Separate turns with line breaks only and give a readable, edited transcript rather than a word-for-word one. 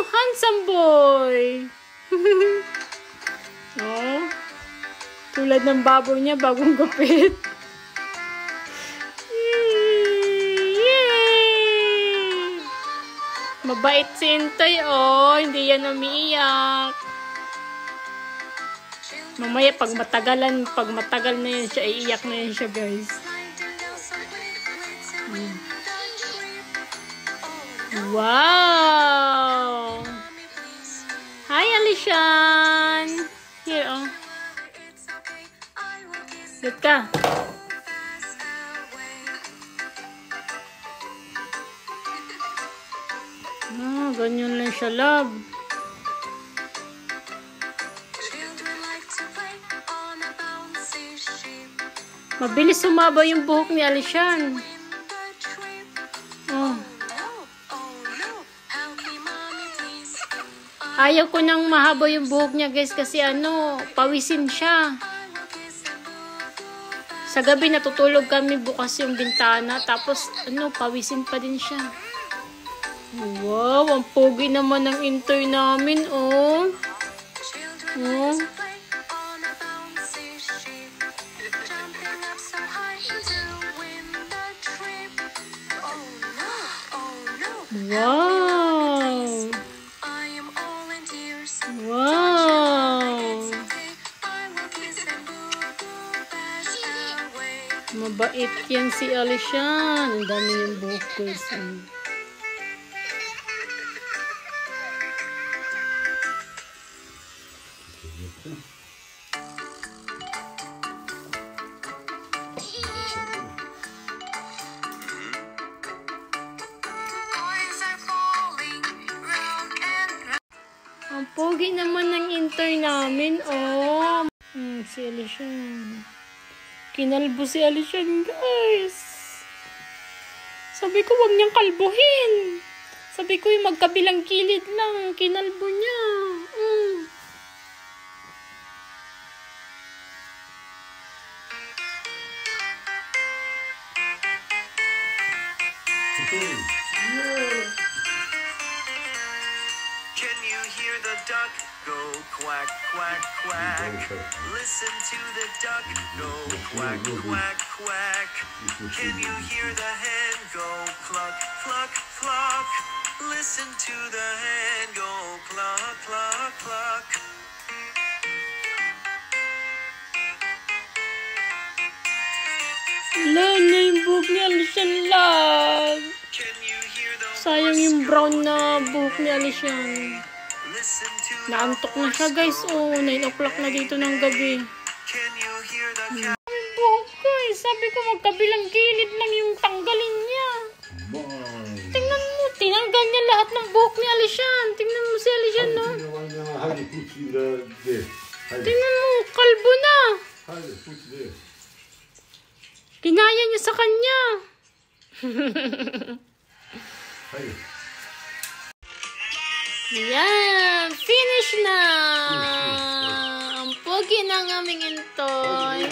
handsome boy. Oh, tulad ng baboy niya, bagong gupit. Yay! Mabait si Intoy, oh. Hindi yan umiiyak. Mamaya, pag matagal na yan siya, iiyak na yan siya, guys. Wow! Hi, Alishan! Here, oh. Look ka. Ah, ganyan lang siya, love. Mabilis sumaba yung buhok ni Alishan. Oh. Ayaw ko nang mahaba yung buhok niya, guys, kasi pawisin siya. Sa gabi natutulog kami, bukas yung bintana, tapos pawisin pa din siya. Wow, ang pogi naman ng Intoy namin, oh. Oh. Wow! Wow! Mabait yan si Alishan. Ang dami yung buhok, guys. Ang pogi naman ng Intoy namin, oh. Si Alishan. Kinalbo si Alishan, guys. Sabi ko, wag niyang kalbuhin. Sabi ko, yung magkabilang kilid lang. Kinalbo niya.
Can you hear the duck go quack, quack, quack? Listen to the duck go quack, quack, quack. Can you hear the hen go cluck, cluck, cluck? Listen to the hen go cluck, cluck, cluck.
Wala na yung buhok ni Alishan, love. Sayang yung brown na buhok ni Alishan. Naantok na siya, guys. Oh, 9 o'clock na dito ng gabi. Ang buhok ko, eh. Sabi ko magkabilang gilid lang yung tanggalin niya. Tingnan mo, tinanggal niya lahat ng buhok ni Alishan. Tingnan mo si Alishan, no? Tingnan mo, kalbo na. Kinaya niya sa kanya. Yan, finish na. Ang pogi ng aming Intoy.